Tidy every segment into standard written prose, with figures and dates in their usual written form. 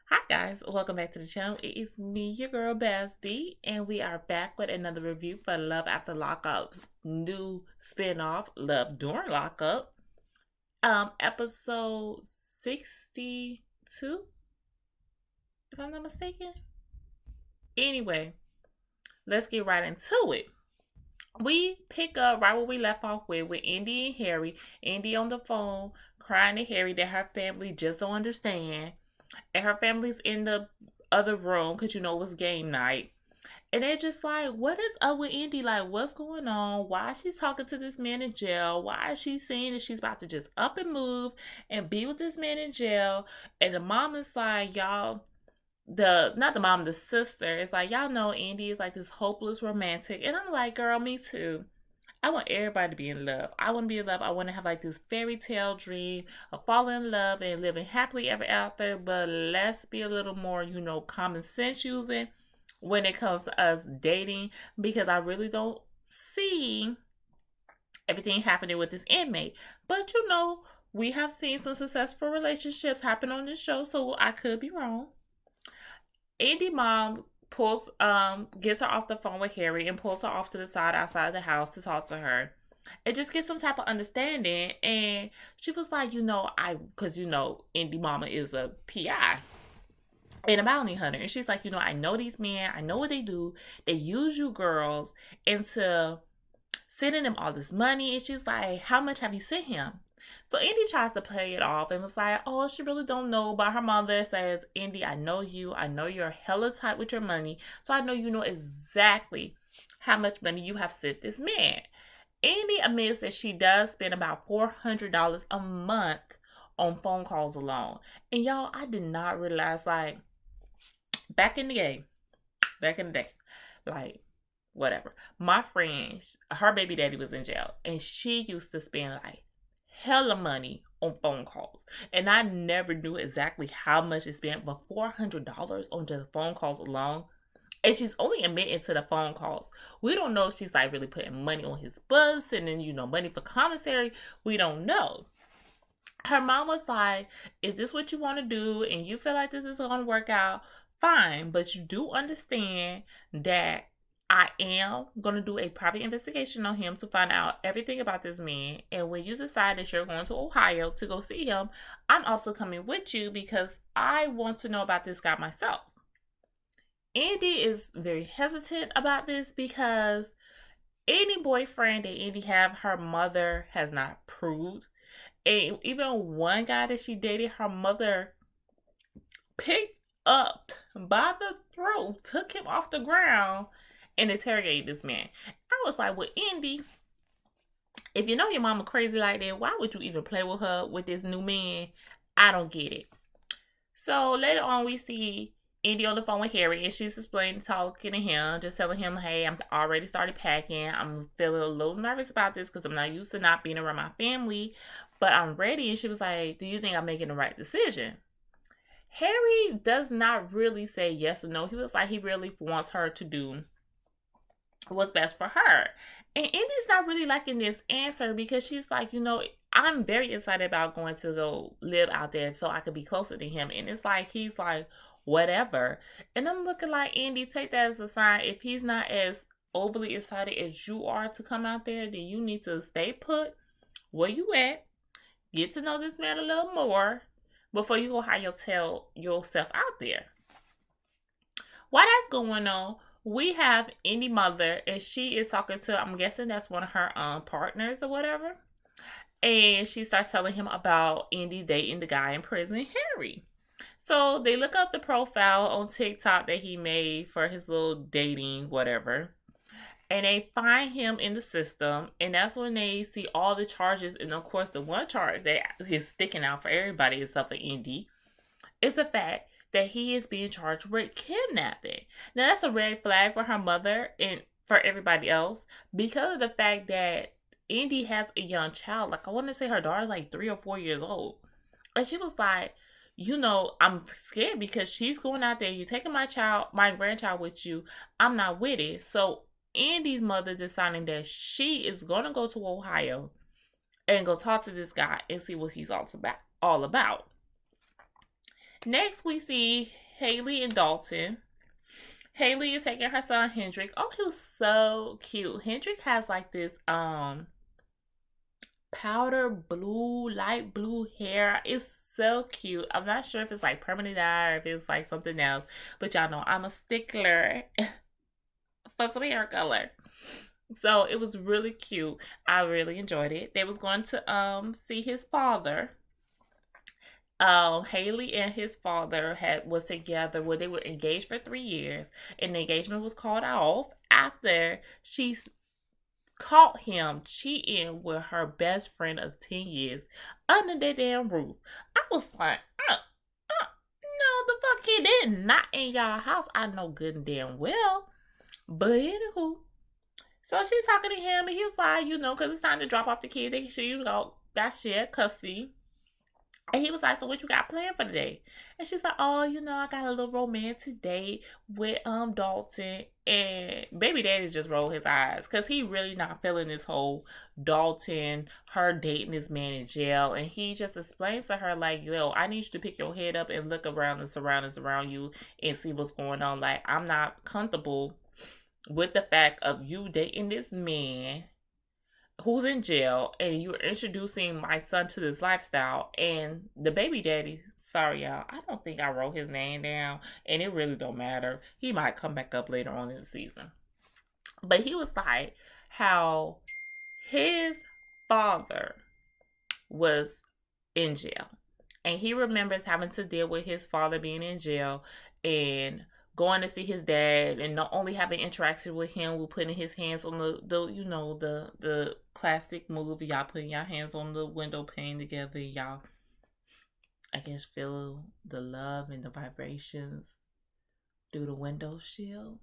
Hi guys, welcome back to the channel. It is me, your girl Basby, and we are back with another review for Love After Lockup's new spin-off, Love During Lockup. Episode 62, if I'm not mistaken. Anyway, let's get right into it. We pick up right where we left off with Indy and Harry. Indy on the phone crying to Harry that her family just don't understand. And her family's in the other room because it was game night. And they're just like, what is up with Indy? Like, what's going on? Why is she talking to this man in jail? Why is she saying that she's about to just up and move and be with this man in jail? And the mom is like, y'all, not the mom, the sister is like, y'all know Indy is like this hopeless romantic. And I'm like, girl, me too. I want everybody to be in love. I want to be in love. I want to have like this fairy tale dream of falling in love and living happily ever after. But let's be a little more, common sense using when it comes to us dating, because I really don't see everything happening with this inmate. But we have seen some successful relationships happen on this show, so I could be wrong. Andy mom gets her off the phone with Harry and pulls her off to the side outside the house to talk to her. And just get some type of understanding. And she was like, because Indy mama is a PI and a bounty hunter. And she's like, I know these men, I know what they do. They use you girls into sending them all this money. And she's like, how much have you sent him? So Indy tries to play it off and was like, oh, she really don't know. But her mother says, Indy, I know you. I know you're hella tight with your money. So I know you know exactly how much money you have sent this man. Indy admits that she does spend about $400 a month on phone calls alone. And y'all, I did not realize, like, back in the day, like, whatever. My friend, her baby daddy was in jail. And she used to spend, like, hella money on phone calls. And I never knew exactly how much it spent, but $400 on just phone calls alone. And she's only admitting to the phone calls. We don't know if she's like really putting money on his bus and then, money for commissary. We don't know. Her mom was like, is this what you want to do? And you feel like this is going to work out? Fine. But you do understand that I am going to do a private investigation on him to find out everything about this man. And when you decide that you're going to Ohio to go see him, I'm also coming with you because I want to know about this guy myself. Andy is very hesitant about this because any boyfriend that Andy have, her mother has not approved. And even one guy that she dated, her mother picked up by the throat, took him off the ground, and interrogated this man. I was like, well, Indy, if you know your mama crazy like that, why would you even play with her with this new man? I don't get it. So later on, we see Indy on the phone with Harry, and she's explaining, talking to him, just telling him, hey, I'm already started packing. I'm feeling a little nervous about this because I'm not used to not being around my family, but I'm ready. And she was like, do you think I'm making the right decision? Harry does not really say yes or no. He was like, he really wants her to do what's best for her. And Indy's not really liking this answer because she's like, I'm very excited about going to go live out there so I could be closer to him. And it's like, he's like, whatever. And I'm looking like, Indy, take that as a sign. If he's not as overly excited as you are to come out there, then you need to stay put where you at. Get to know this man a little more before you go hightail yourself out there. While that's going on, we have Indy mother, and she is talking to, I'm guessing that's one of her partners or whatever. And she starts telling him about Indy dating the guy in prison, Harry. So they look up the profile on TikTok that he made for his little dating, whatever. And they find him in the system. And that's when they see all the charges. And of course, the one charge that is sticking out for everybody except for Indy is the fact that he is being charged with kidnapping. Now, that's a red flag for her mother and for everybody else because of the fact that Indy has a young child. Like, I want to say her daughter's like 3 or 4 years old. And she was like, I'm scared because she's going out there. You're taking my grandchild with you. I'm not with it. So Indy's mother deciding that she is going to go to Ohio and go talk to this guy and see what he's all about. Next, we see Haley and Dalton. Haley is taking her son Hendrik. Oh, he was so cute. Hendrik has like this powder blue, light blue hair. It's so cute. I'm not sure if it's like permanent dye or if it's like something else, but y'all know I'm a stickler for some hair color. So it was really cute. I really enjoyed it. They was going to see his father. Haley and his father was together. Well, they were engaged for 3 years, and the engagement was called off after she caught him cheating with her best friend of 10 years under their damn roof. I was like, no, the fuck he did not in y'all house. I know good and damn well. But anywho, so she's talking to him, and he was like, because it's time to drop off the kids. They should, that shit, custody. And he was like, so what you got planned for today? And she's like, oh, I got a little romantic date with Dalton. And baby daddy just rolled his eyes because he really not feeling this whole Dalton, her dating this man in jail. And he just explains to her like, yo, I need you to pick your head up and look around the surroundings around you and see what's going on. Like, I'm not comfortable with the fact of you dating this man who's in jail and you're introducing my son to this lifestyle. And the baby daddy, sorry y'all, I don't think I wrote his name down, and it really don't matter. He might come back up later on in the season. But he was like how his father was in jail, and he remembers having to deal with his father being in jail and going to see his dad, and not only having interaction with him with putting his hands on the classic movie, y'all putting your hands on the window pane together, y'all, I guess, feel the love and the vibrations through the window shield.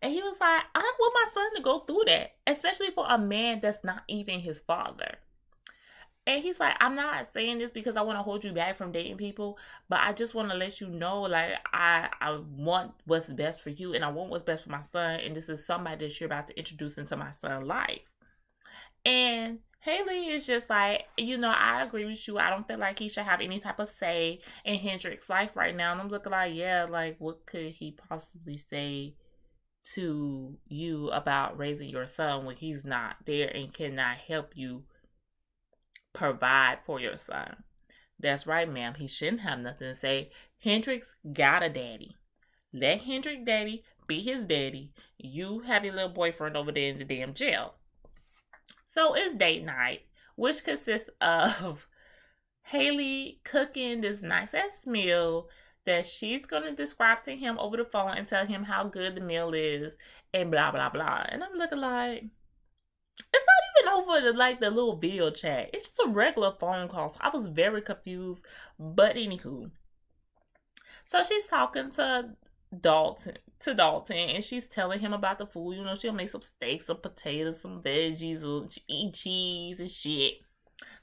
And he was like, I don't want my son to go through that, especially for a man that's not even his father. And he's like, I'm not saying this because I want to hold you back from dating people, but I just want to let you know, like, I want what's best for you, and I want what's best for my son, and this is somebody that you're about to introduce into my son's life. And Haley is just like, I agree with you. I don't feel like he should have any type of say in Hendrik's life right now. And I'm looking like, yeah, like, what could he possibly say to you about raising your son when he's not there and cannot help you provide for your son? That's right, ma'am. He shouldn't have nothing to say. Hendrik's got a daddy. Let Hendrik daddy be his daddy. You have your little boyfriend over there in the damn jail. So it's date night, which consists of Haley cooking this nice ass meal that she's going to describe to him over the phone and tell him how good the meal is and blah, blah, blah. And I'm looking like, it's not even over the little video chat. It's just a regular phone call. So I was very confused. But anywho, so she's talking to Dalton, and she's telling him about the food. She'll make some steaks, some potatoes, some veggies, or eat cheese and shit.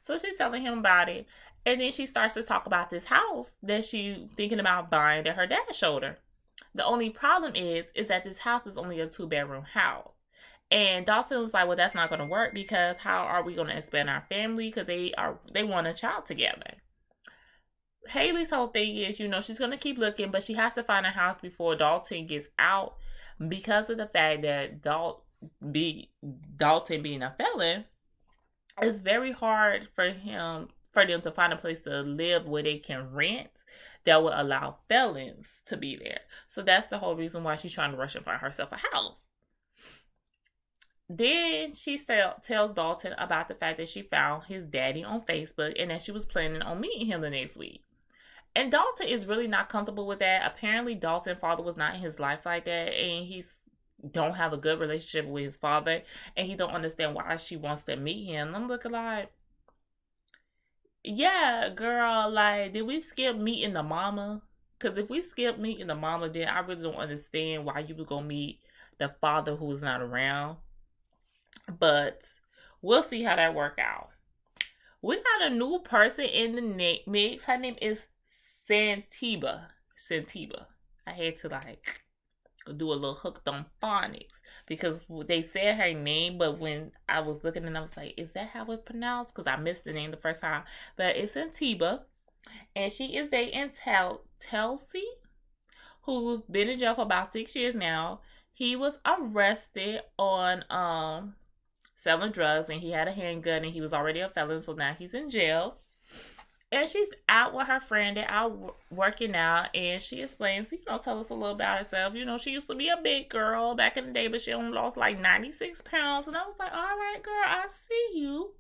So she's telling him about it. And then she starts to talk about this house that she's thinking about buying that her dad showed her. The only problem is that this house is only a 2-bedroom house. And Dalton was like, well, that's not going to work because how are we going to expand our family? Because they want a child together. Haley's whole thing is, she's going to keep looking, but she has to find a house before Dalton gets out because of the fact that Dalton being a felon, it's very hard for them to find a place to live where they can rent that will allow felons to be there. So that's the whole reason why she's trying to rush and find herself a house. Then she tells Dalton about the fact that she found his daddy on Facebook and that she was planning on meeting him the next week. And Dalton is really not comfortable with that. Apparently, Dalton's father was not in his life like that, and he don't have a good relationship with his father, and he don't understand why she wants to meet him. And I'm looking like, yeah, girl, like, did we skip meeting the mama? Because if we skip meeting the mama, then I really don't understand why you would go meet the father who is not around. But we'll see how that work out. We got a new person in the mix. Her name is Santiba. I had to do a little hooked on phonics because they said her name, but when I was looking and I was like, is that how it's pronounced? Because I missed the name the first time. But it's Santiba. And she is dating Telsey, who's been in jail for about 6 years now. He was arrested on selling drugs, and he had a handgun, and he was already a felon, so now he's in jail. And she's out with her friend. They're out working out, and she explains, tell us a little about herself. She used to be a big girl back in the day, but she only lost like 96 pounds. And I was like, all right, girl, I see you.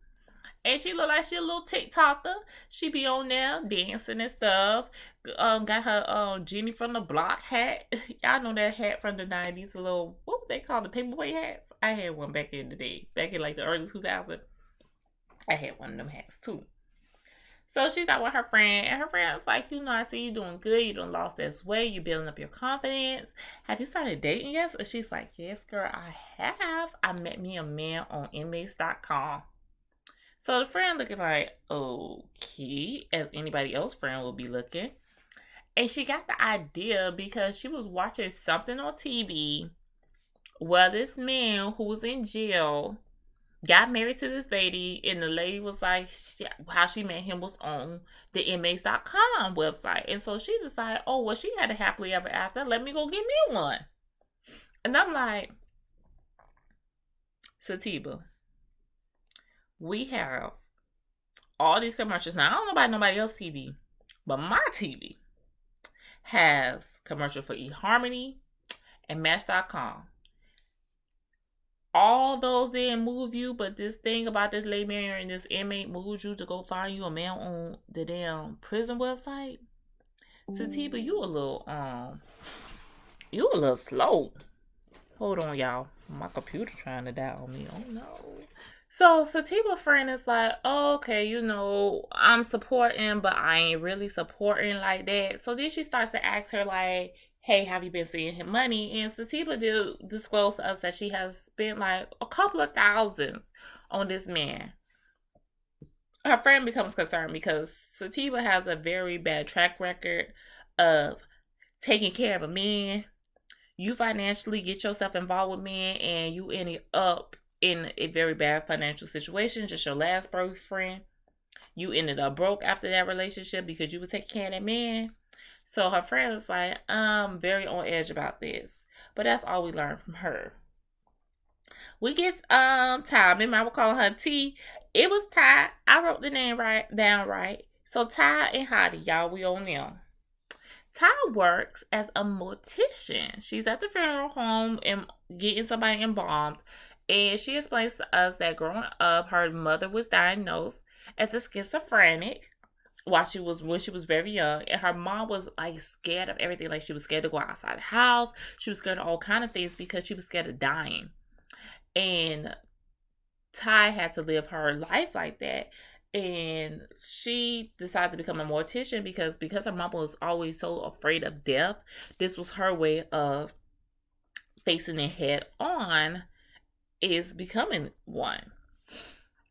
And she look like she a little TikToker. She be on there dancing and stuff. Got her Jenny from the Block hat. Y'all know that hat from the 90s. A little, what would they call the paperweight hats? I had one back in the day. Back in like the early 2000s. I had one of them hats too. So she's out with her friend, and her friend's like, I see you doing good. You done lost this weight. You building up your confidence. Have you started dating yet? And she's like, yes, girl, I have. I met me a man on inmates.com. So the friend looking like, okay, as anybody else friend will be looking. And she got the idea because she was watching something on TV where this man who was in jail got married to this lady, and the lady was like, how she met him was on the inmates.com website. And so she decided, she had a happily ever after. Let me go get me one. And I'm like, Satiba, we have all these commercials. Now, I don't know about nobody else's TV, but my TV has commercials for eHarmony and Match.com. All those didn't move you, but this thing about this lady marrying this inmate moves you to go find you a man on the damn prison website. Satiba, you a little slow. Hold on, y'all. My computer trying to die on me. Oh no. So Satiba friend is like, okay, I'm supporting, but I ain't really supporting like that. So then she starts to ask her like, hey, have you been seeing him money? And Satiba did disclose to us that she has spent like a couple of thousands on this man. Her friend becomes concerned because Satiba has a very bad track record of taking care of a man. You financially get yourself involved with men, and you end up in a very bad financial situation. Just your last boyfriend, you ended up broke after that relationship because you were taking care of that man. So her friend is like, I'm very on edge about this. But that's all we learned from her. We get Ty. Remember, I would call her T. It was Ty. I wrote the name down right. So Ty and Hottie, y'all, we on them. Ty works as a mortician. She's at the funeral home and getting somebody embalmed. And she explains to us that growing up, her mother was diagnosed as a schizophrenic when she was very young, and her mom was like scared of everything. Like, she was scared to go outside the house. She was scared of all kind of things because she was scared of dying. And Ty had to live her life like that. And she decided to become a mortician because her mom was always so afraid of death. This was her way of facing it head on, is becoming one.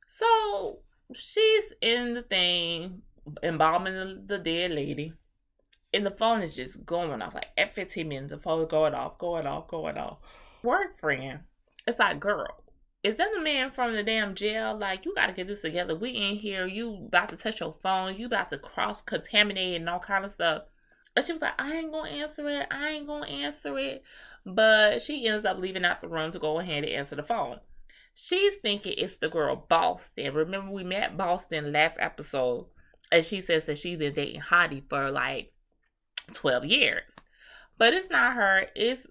So she's in the thing, embalming the dead lady, and the phone is just going off. Like, every 15 minutes, the phone is going off. Work friend, it's like, girl, is that the man from the damn jail? Like, you gotta get this together. We in here, you about to touch your phone, you about to cross-contaminate and all kind of stuff. And she was like, I ain't gonna answer it. But she ends up leaving out the room to go ahead and answer the phone. She's thinking it's the girl Boston. Remember, we met Boston last episode, and she says that she's been dating Hottie for like 12 years. But it's not her. It's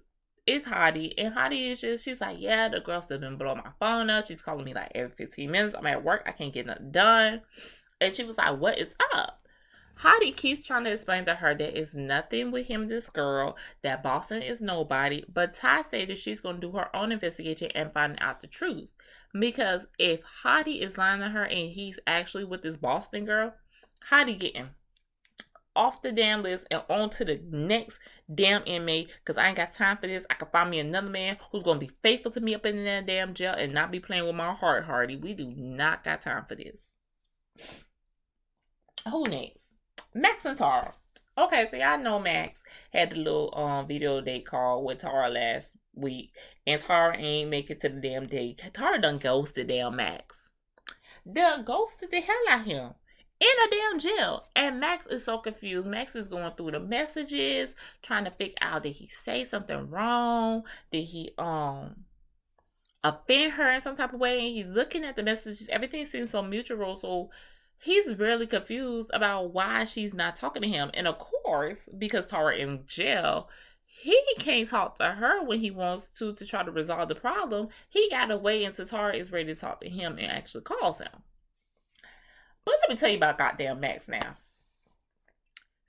Hottie. And Hottie is just, she's like, yeah, the girl still been blowing my phone up. She's calling me like every 15 minutes. I'm at work. I can't get nothing done. And she was like, what is up? Hottie keeps trying to explain to her that it's nothing with him, this girl, that Boston is nobody. But Ty said that she's going to do her own investigation and find out the truth. Because if Hottie is lying to her and he's actually with this Boston girl, Hottie getting off the damn list and on to the next damn inmate, because I ain't got time for this. I can find me another man who's going to be faithful to me up in that damn jail and not be playing with my heart, Hardy. We do not got time for this. Who next? Max and Tara. Okay, so y'all know Max had the little video date call with Tara last week, and Tara ain't make it to the damn date. Tara done ghosted damn Max. Ghosted the hell out of him. in a damn jail. And Max is so confused. Max is going through the messages, trying to figure out, did he say something wrong? Did he offend her in some type of way? And he's looking at the messages. Everything seems so mutual. So he's really confused about why she's not talking to him. And of course, because Tara in jail, he can't talk to her when he wants to try to resolve the problem. He got to wait until Tara is ready to talk to him and actually calls him. But let me tell you about goddamn Max now.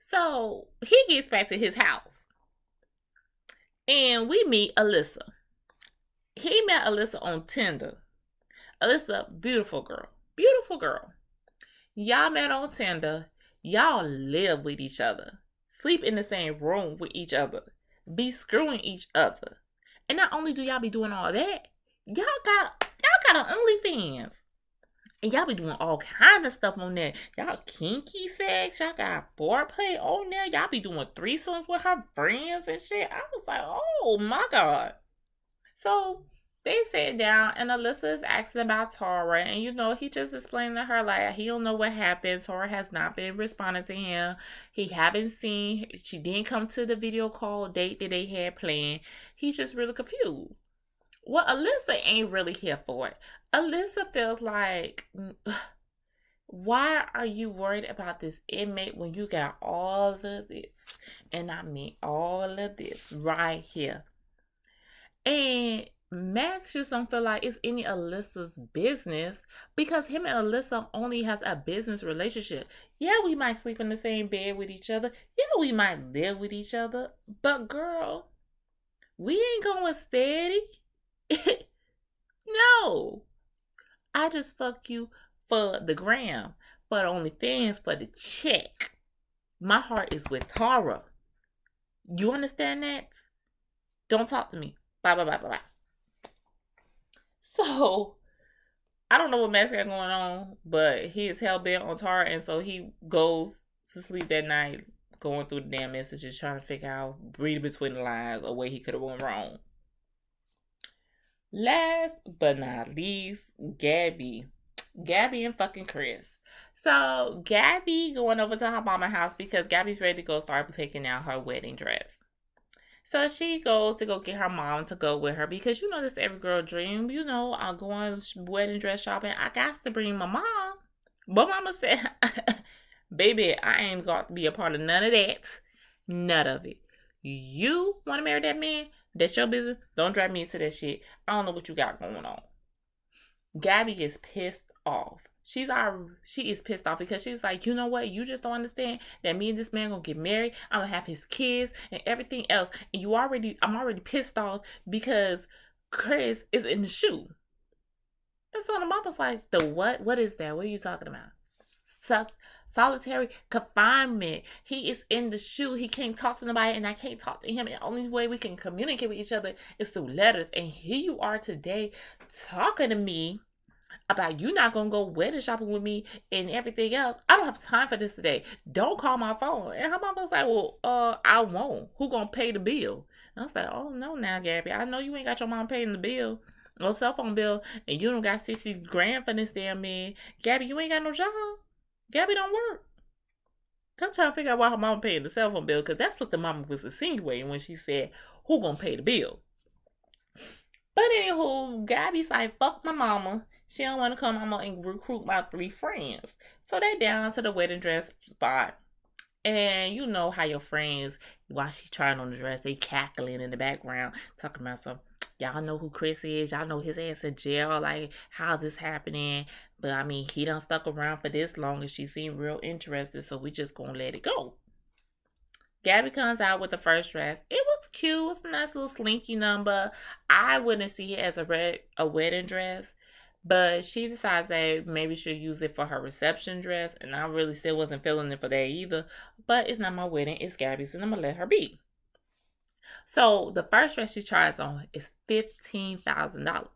So he gets back to his house and we meet Alyssa. He met Alyssa on Tinder. Alyssa, beautiful girl. Beautiful girl. Y'all met on Tinder. Y'all live with each other. Sleep in the same room with each other. Be screwing each other. And not only do y'all be doing all that, y'all got an OnlyFans. And y'all be doing all kind of stuff on there. Y'all kinky sex. Y'all got foreplay on there. Y'all be doing threesomes with her friends and shit. I was like, oh my God. So they sat down and Alyssa is asking about Tara. And he just explained to her, like, he don't know what happened. Tara has not been responding to him. He haven't seen, she didn't come to the video call date that they had planned. He's just really confused. Well, Alyssa ain't really here for it. Alyssa feels like, why are you worried about this inmate when you got all of this? And I mean all of this right here. And Max just don't feel like it's any Alyssa's business because him and Alyssa only has a business relationship. Yeah, we might sleep in the same bed with each other. Yeah, we might live with each other. But girl, we ain't going steady. No. I just fuck you for the gram, for the OnlyFans, for the check. My heart is with Tara. You understand that? Don't talk to me. Bye, bye, bye, bye, bye. So, I don't know what Max got going on, but he is hell-bent on Tara, and so he goes to sleep that night, going through the damn messages, trying to figure out, reading between the lines, a way he could have went wrong. Last but not least, Gabby. Gabby and fucking Chris. So, Gabby going over to her mama's house because Gabby's ready to go start picking out her wedding dress. So she goes to go get her mom to go with her because this every girl dream. I'm going wedding dress shopping. I got to bring my mom. But mama said, baby, I ain't got to be a part of none of that. None of it. You want to marry that man? That's your business. Don't drag me into that shit. I don't know what you got going on. Gabby is pissed off. She is pissed off because she's like, you know what? You just don't understand that me and this man gonna get married. I'm gonna have his kids and everything else. And I'm already pissed off because Chris is in the shoe. And so the mama's like, the what? What is that? What are you talking about? Solitary confinement. He is in the shoe. He can't talk to nobody and I can't talk to him. And the only way we can communicate with each other is through letters. And here you are today talking to me about you not gonna go wedding shopping with me and everything else. I don't have time for this today. Don't call my phone. And her mom was like, well, I won't. Who gonna pay the bill? And I was like, oh no now, Gabby. I know you ain't got your mom paying the bill. No cell phone bill. And you don't got 60 grand for this damn man. Gabby, you ain't got no job. Gabby don't work. I'm trying to figure out why her mama paying the cell phone bill, because that's what the mama was insinuating when she said, who gonna pay the bill? But anywho, Gabby's like, fuck my mama. She don't want to come home and recruit my 3 friends. So they down to the wedding dress spot. And you know how your friends, while she trying on the dress, they cackling in the background, talking about some, y'all know who Chris is. Y'all know his ass in jail. Like, how this happening? But I mean, he done stuck around for this long and she seemed real interested. So we just gonna let it go. Gabby comes out with the first dress. It was cute. It was a nice little slinky number. I wouldn't see it as a wedding dress. But she decides that maybe she'll use it for her reception dress. And I really still wasn't feeling it for that either. But it's not my wedding. It's Gabby's. And I'm going to let her be. So the first dress she tries on is $15,000.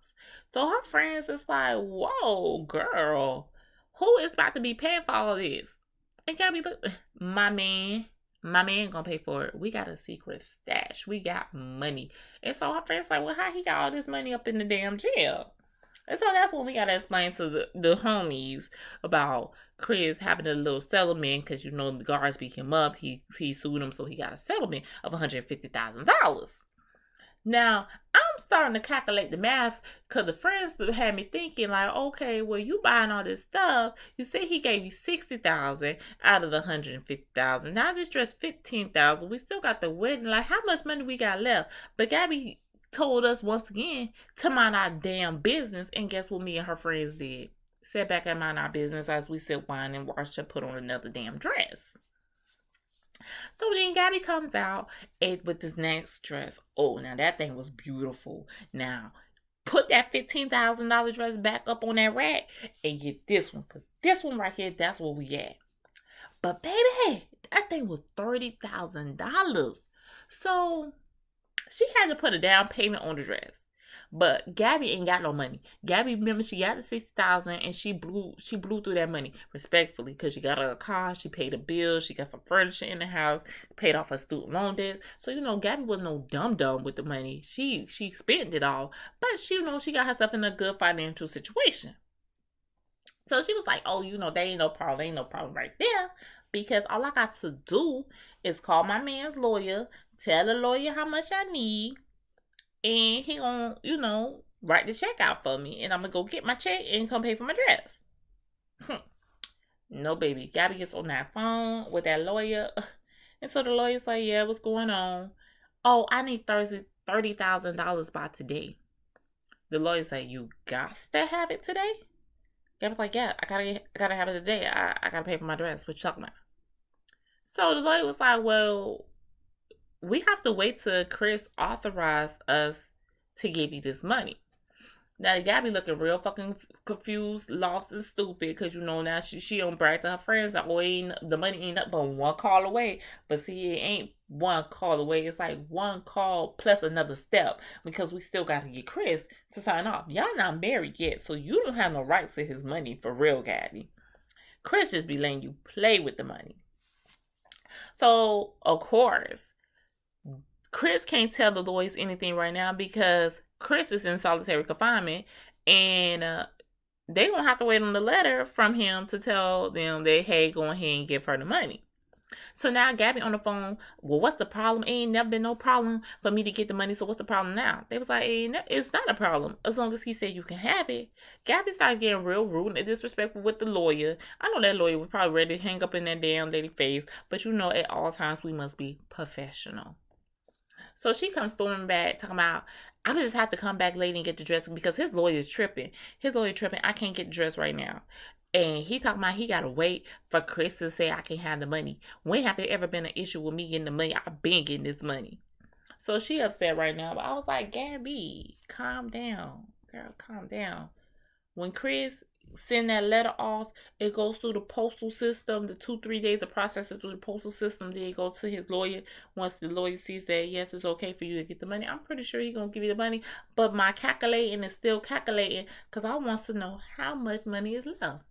So her friends is like, whoa, girl. Who is about to be paying for all of this? And Gabby, look, my man gonna pay for it. We got a secret stash. We got money. And so her friends like, well, how he got all this money up in the damn jail? And so that's what we gotta explain to the homies about Chris having a little settlement because the guards beat him up. He sued him, so he got a settlement of $150,000. Now I'm starting to calculate the math because the friends had me thinking like, okay, well you buying all this stuff. You say he gave you 60,000 out of the 150,000. Now this dress 15,000. We still got the wedding. Like how much money we got left? But Gabby told us once again to mind our damn business, and guess what me and her friends did? Sat back and mind our business as we sit wine and watched her put on another damn dress. So then Gabby comes out with this next dress. Oh, now that thing was beautiful. Now put that $15,000 dress back up on that rack and get this one, because this one right here, that's where we at. But baby, that thing was $30,000. So she had to put a down payment on the dress. But Gabby ain't got no money. Gabby, remember, she got the 60,000 and she blew through that money respectfully because she got her a car, she paid a bill, she got some furniture in the house, paid off her student loan debt. So Gabby was no dumb with the money. She spent it all, but she got herself in a good financial situation. So she was like, oh, there ain't no problem right there, because all I got to do is call my man's lawyer, tell the lawyer how much I need, and he gonna, write the check out for me, and I'm gonna go get my check and come pay for my dress. No, baby. Gabby gets on that phone with that lawyer, and so the lawyer's like, yeah, what's going on? Oh, I need $30,000 by today. The lawyer say, you got to have it today? Gabby's like, yeah, I gotta have it today. I gotta pay for my dress. What you talking about? So the lawyer was like, well, we have to wait till Chris authorized us to give you this money. Now Gabby looking real fucking confused, lost, and stupid because now she don't brag to her friends that the money ain't up but one call away. But see, it ain't one call away. It's like one call plus another step, because we still got to get Chris to sign off. Y'all not married yet, so you don't have no rights to his money for real, Gabby. Chris just be letting you play with the money. So of course, Chris can't tell the lawyers anything right now because Chris is in solitary confinement, and they gonna have to wait on the letter from him to tell them that, hey, go ahead and give her the money. So now Gabby on the phone, well, what's the problem? Ain't never been no problem for me to get the money, so what's the problem now? They was like, it's not a problem as long as he said you can have it. Gabby started getting real rude and disrespectful with the lawyer. I know that lawyer was probably ready to hang up in that damn lady face, but at all times we must be professional. So she comes storming back, talking about, I just have to come back late and get the dress because his lawyer is tripping. I can't get the dress right now. And he talking about he got to wait for Chris to say I can have the money. When have there ever been an issue with me getting the money? I've been getting this money. So she upset right now. But I was like, Gabby, calm down. Girl, calm down. When Chris send that letter off, it goes through the postal system. The 2-3 days of processing through the postal system, then it goes to his lawyer. Once the lawyer sees that yes, it's okay for you to get the money, I'm pretty sure he's gonna give you the money. But my calculating is still calculating because I want to know how much money is left.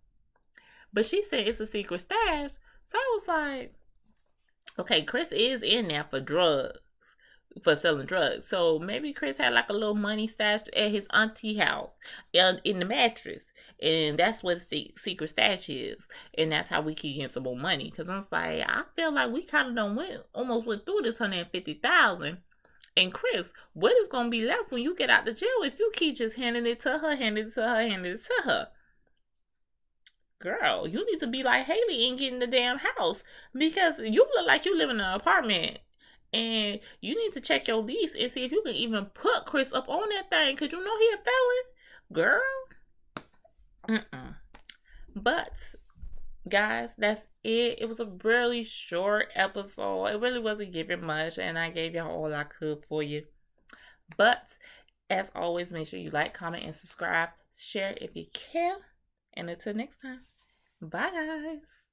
But she said it's a secret stash, so I was like, okay, Chris is in there for selling drugs. So maybe Chris had like a little money stashed at his auntie house and in the mattress. And that's what the secret stash is. And that's how we can get some more money. Because I was like, I feel like we kind of almost went through this $150,000. And Chris, what is going to be left when you get out the jail if you keep just handing it to her? Girl, you need to be like Haley and get in the damn house. Because you look like you live in an apartment. And you need to check your lease and see if you can even put Chris up on that thing. Because he a felon. Girl. But, guys, that's it. It was a really short episode. It really wasn't giving much. And I gave y'all all I could for you. But, as always, make sure you like, comment, and subscribe. Share if you care. And until next time. Bye, guys.